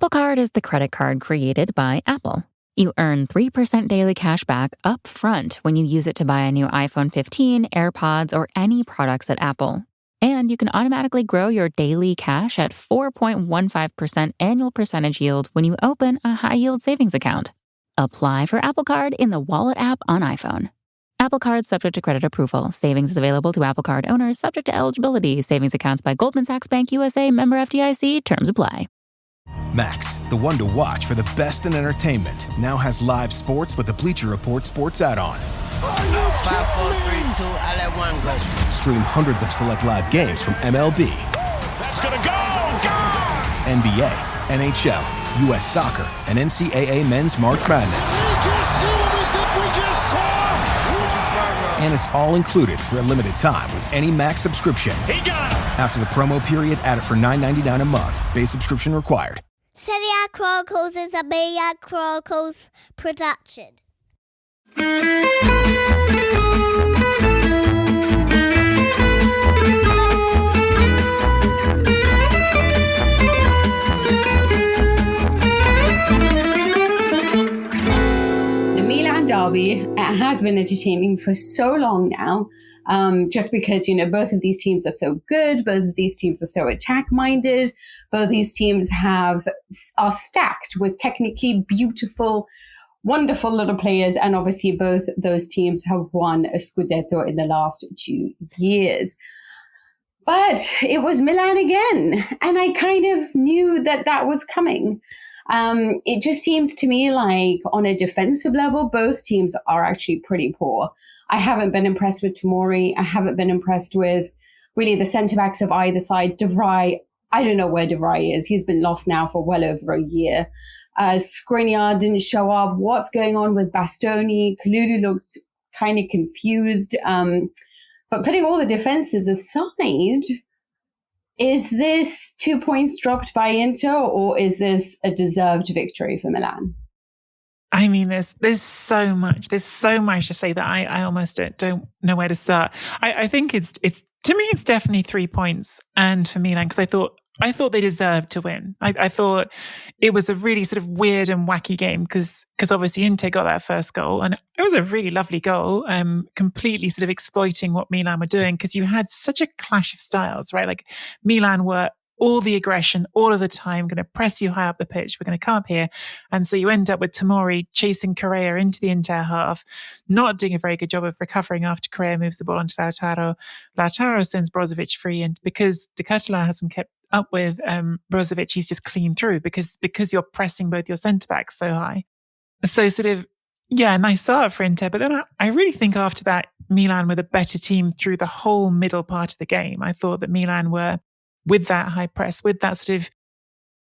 Apple Card is the credit card created by Apple. You earn 3% daily cash back up front when you use it to buy a new iPhone 15, AirPods, or any products at Apple. And you can automatically grow your daily cash at 4.15% annual percentage yield when you open a high-yield savings account. Apply for Apple Card in the Wallet app on iPhone. Apple Card subject to credit approval. Savings is available to Apple Card owners subject to eligibility. Savings accounts by Goldman Sachs Bank USA, member FDIC. Terms apply. Max, the one to watch for the best in entertainment, now has live sports with the Bleacher Report sports add-on. 5, 4, 3, 2, I let one go. Stream hundreds of select live games from MLB. That's gonna go! NBA, NHL, U.S. Soccer, and NCAA Men's March Madness. We just see what we think we just saw! And it's all included for a limited time with any Max subscription. He got it! After the promo period, add it for $9.99 a month. Base subscription required. Serie A Chronicles is a Bayern Chronicles production. The Milan derby has been entertaining for so long now. Just because, both of these teams are so good, both of these teams are so attack-minded, both these teams are stacked with technically beautiful, wonderful little players, and obviously both those teams have won a Scudetto in the last 2 years. But it was Milan again, and I kind of knew that was coming. It just seems to me like on a defensive level, both teams are actually pretty poor. I haven't been impressed with Tomori. I haven't been impressed with really the centre-backs of either side. De Vrij, I don't know where De Vrij is. He's been lost now for well over a year. Skriniar didn't show up. What's going on with Bastoni? Kalulu looked kind of confused. But putting all the defenses aside, is this 2 points dropped by Inter, or is this a deserved victory for Milan? I mean, there's so much. There's so much to say that I almost don't know where to start. I think it's to me it's definitely 3 points, and for Milan, because I thought they deserved to win. I thought it was a really sort of weird and wacky game because obviously Inter got that first goal, and it was a really lovely goal, completely sort of exploiting what Milan were doing, because you had such a clash of styles, right? Like Milan were all the aggression, all of the time, going to press you high up the pitch. We're going to come up here. And so you end up with Tomori chasing Correa into the Inter half, not doing a very good job of recovering after Correa moves the ball onto Lautaro. Lautaro sends Brozovic free, and because De Ketelaere hasn't kept up with Brozovic, he's just clean through because you're pressing both your centre-backs so high. So sort of, yeah, nice start for Inter. But then I really think after that, Milan were the better team through the whole middle part of the game. I thought that Milan were, with that high press, with that sort of,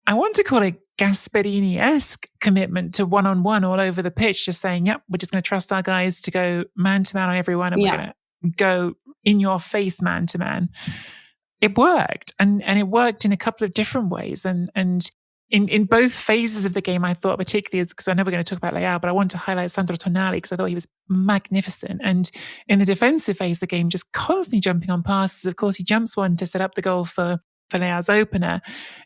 I want to call it Gasperini-esque commitment to one-on-one all over the pitch, just saying, yep, we're just going to trust our guys to go man-to-man on everyone, and we're going to go in-your-face man-to-man. It worked, and it worked in a couple of different ways. And in both phases of the game, I thought, particularly because I know we're going to talk about Leão, but I want to highlight Sandro Tonali because I thought he was magnificent. And in the defensive phase of the game, just constantly jumping on passes. Of course, he jumps one to set up the goal for Leão's opener,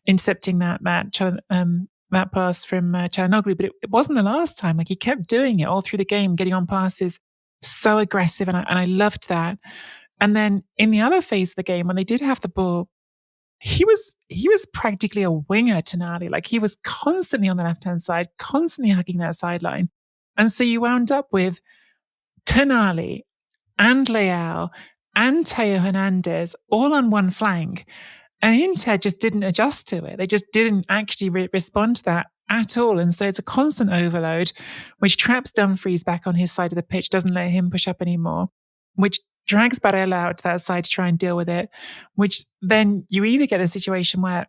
intercepting that pass from Çalhanoğlu. But it wasn't the last time. Like, he kept doing it all through the game, getting on passes, so aggressive, and I loved that. And then in the other phase of the game, when they did have the ball, he was practically a winger, Tonali. Like, he was constantly on the left-hand side, constantly hugging that sideline. And so you wound up with Tonali and Leão and Theo Hernandez all on one flank. And Inter just didn't adjust to it. They just didn't actually respond to that at all. And so it's a constant overload, which traps Dumfries back on his side of the pitch, doesn't let him push up anymore, which drags Barella out to that side to try and deal with it, which then you either get a situation where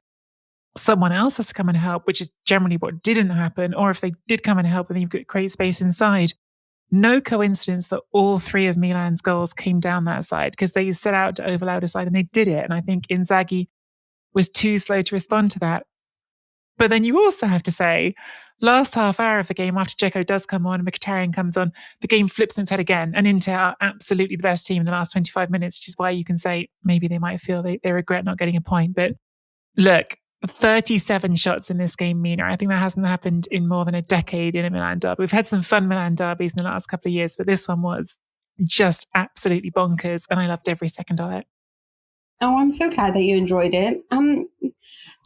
someone else has to come and help, which is generally what didn't happen, or if they did come and help, then you could create space inside. No coincidence that all three of Milan's goals came down that side, because they set out to overload a side and they did it. And I think Inzaghi was too slow to respond to that. But then you also have to say, last half hour of the game, after Dzeko does come on and Mkhitaryan comes on, the game flips on its head again. And Inter are absolutely the best team in the last 25 minutes, which is why you can say maybe they might feel they regret not getting a point. But look, 37 shots in this game, Mina. I think that hasn't happened in more than a decade in a Milan derby. We've had some fun Milan derbies in the last couple of years, but this one was just absolutely bonkers, and I loved every second of it. Oh, I'm so glad that you enjoyed it.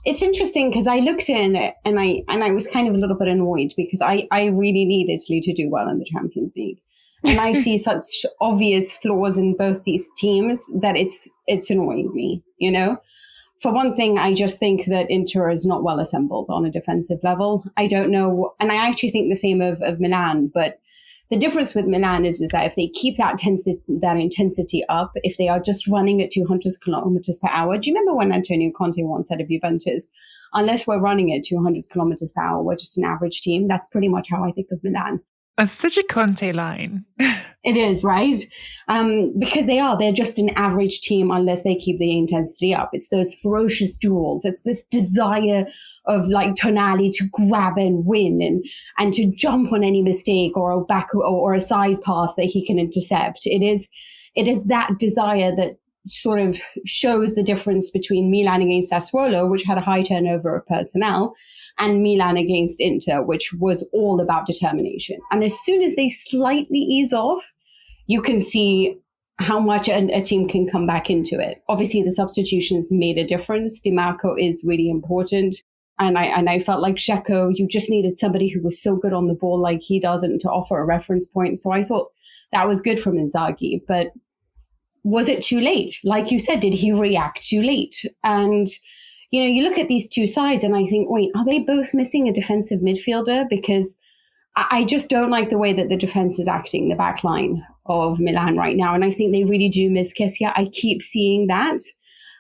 It's interesting because I looked in it and I was kind of a little bit annoyed because I really need Italy to do well in the Champions League. And I see such obvious flaws in both these teams that it's annoying me, you know? For one thing, I just think that Inter is not well assembled on a defensive level. I don't know. And I actually think the same of Milan. But the difference with Milan is that if they keep that intensity up, if they are just running at 200 kilometers per hour. Do you remember when Antonio Conte once said of Juventus, unless we're running at 200 kilometers per hour, we're just an average team? That's pretty much how I think of Milan. That's such a Conte line. It is, right? Because they're just an average team unless they keep the intensity up. It's those ferocious duels. It's this desire of like Tonali to grab and win and to jump on any mistake or a back or a side pass that he can intercept. It is that desire that sort of shows the difference between Milan against Sassuolo, which had a high turnover of personnel, and Milan against Inter, which was all about determination. And as soon as they slightly ease off, you can see how much a team can come back into it. Obviously, the substitutions made a difference. Di Marco is really important. And I felt like Dzeko, you just needed somebody who was so good on the ball like he does and to offer a reference point. So I thought that was good from Inzaghi. But was it too late? Like you said, did he react too late? And you know, you look at these two sides and I think, wait, are they both missing a defensive midfielder? Because I just don't like the way that the defense is acting, the back line of Milan right now. And I think they really do miss Kessia. I keep seeing that.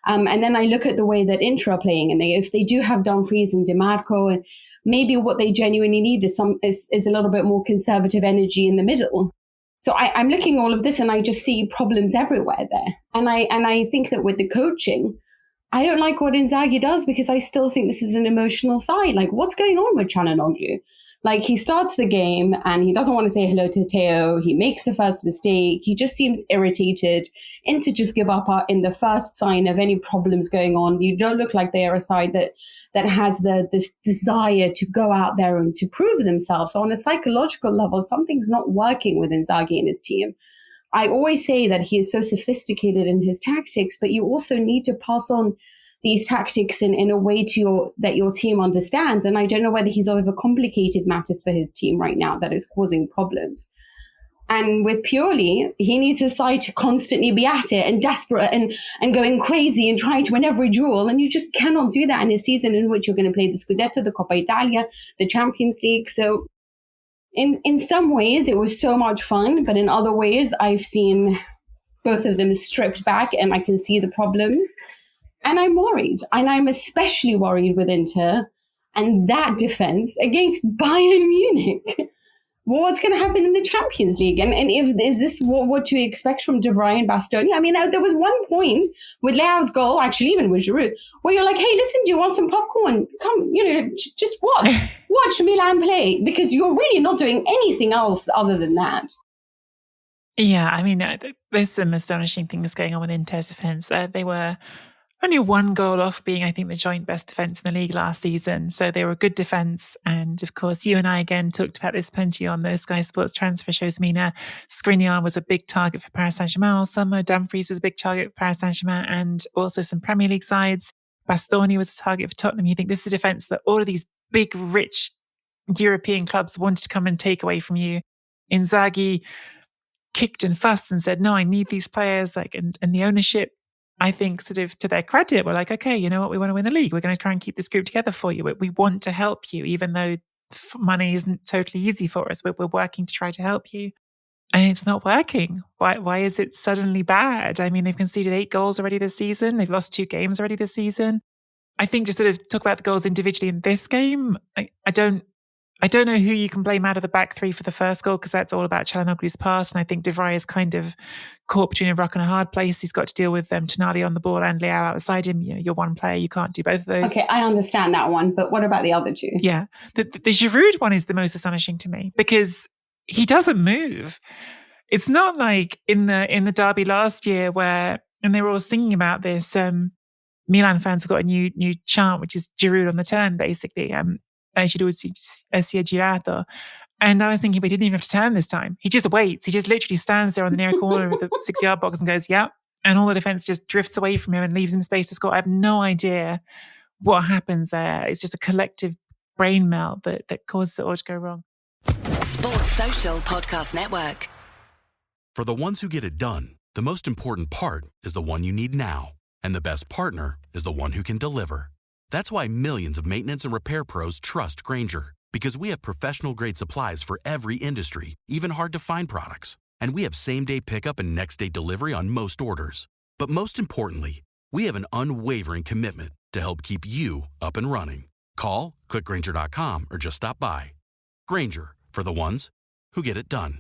And then I look at the way that Inter are playing, and if they do have Dumfries and Di Marco, and maybe what they genuinely need is a little bit more conservative energy in the middle. So I'm looking at all of this and I just see problems everywhere there. And I think that with the coaching, I don't like what Inzaghi does because I still think this is an emotional side. Like, what's going on with Çalhanoğlu? Like, he starts the game and he doesn't want to say hello to Theo. He makes the first mistake. He just seems irritated. Inter just give up in the first sign of any problems going on. You don't look like they are a side that has this desire to go out there and to prove themselves. So on a psychological level, something's not working with Inzaghi and his team. I always say that he is so sophisticated in his tactics, but you also need to pass on these tactics in a way that your team understands. And I don't know whether he's overcomplicated matters for his team right now that is causing problems. And with Pioli, he needs a side to constantly be at it and desperate and going crazy and trying to win every duel. And you just cannot do that in a season in which you're going to play the Scudetto, the Coppa Italia, the Champions League. So in some ways, it was so much fun. But in other ways, I've seen both of them stripped back and I can see the problems. And I'm worried. And I'm especially worried with Inter and that defense against Bayern Munich. What's going to happen in the Champions League? And is this what to expect from De Vrij and Bastoni? I mean, there was one point with Leao's goal, actually even with Giroud, where you're like, hey, listen, do you want some popcorn? Come, just watch Milan play, because you're really not doing anything else other than that. Yeah, I mean, there's some astonishing things going on with Inter's defence. They were only one goal off being, I think, the joint best defence in the league last season. So they were a good defence. And of course, you and I again talked about this plenty on those Sky Sports transfer shows, Mina. Skriniar was a big target for Paris Saint-Germain all summer. Dumfries was a big target for Paris Saint-Germain and also some Premier League sides. Bastoni was a target for Tottenham. You think this is a defence that all of these big, rich European clubs wanted to come and take away from you. Inzaghi kicked and fussed and said, no, I need these players. And the ownership, I think, sort of to their credit, we're like, okay, you know what? We want to win the league. We're going to try and keep this group together for you. We want to help you, even though money isn't totally easy for us. We're working to try to help you. And it's not working. Why is it suddenly bad? I mean, they've conceded 8 goals already this season. They've lost 2 games already this season. I think just sort of talk about the goals individually in this game. I don't know who you can blame out of the back 3 for the first goal, because that's all about Çalhanoğlu's pass. And I think De Vrij is kind of caught between a rock and a hard place. He's got to deal with Tonali on the ball and Leão outside him. You know, you're one player, you can't do both of those. Okay, I understand that one, but what about the other 2? Yeah, the Giroud one is the most astonishing to me because he doesn't move. It's not like in the derby last year and they were all singing about this. Milan fans have got a new chant, which is Giroud on the turn, basically. Giroud si è girato. And I was thinking, but he didn't even have to turn this time. He just waits. He just literally stands there on the near corner of the 6-yard box and goes, yep. And all the defense just drifts away from him and leaves him space to score. I have no idea what happens there. It's just a collective brain melt that causes it all to go wrong. Sports Social Podcast Network. For the ones who get it done, the most important part is the one you need now. And the best partner is the one who can deliver. That's why millions of maintenance and repair pros trust Grainger, because we have professional-grade supplies for every industry, even hard-to-find products. And we have same-day pickup and next-day delivery on most orders. But most importantly, we have an unwavering commitment to help keep you up and running. Call, click Grainger.com, or just stop by. Grainger, for the ones who get it done.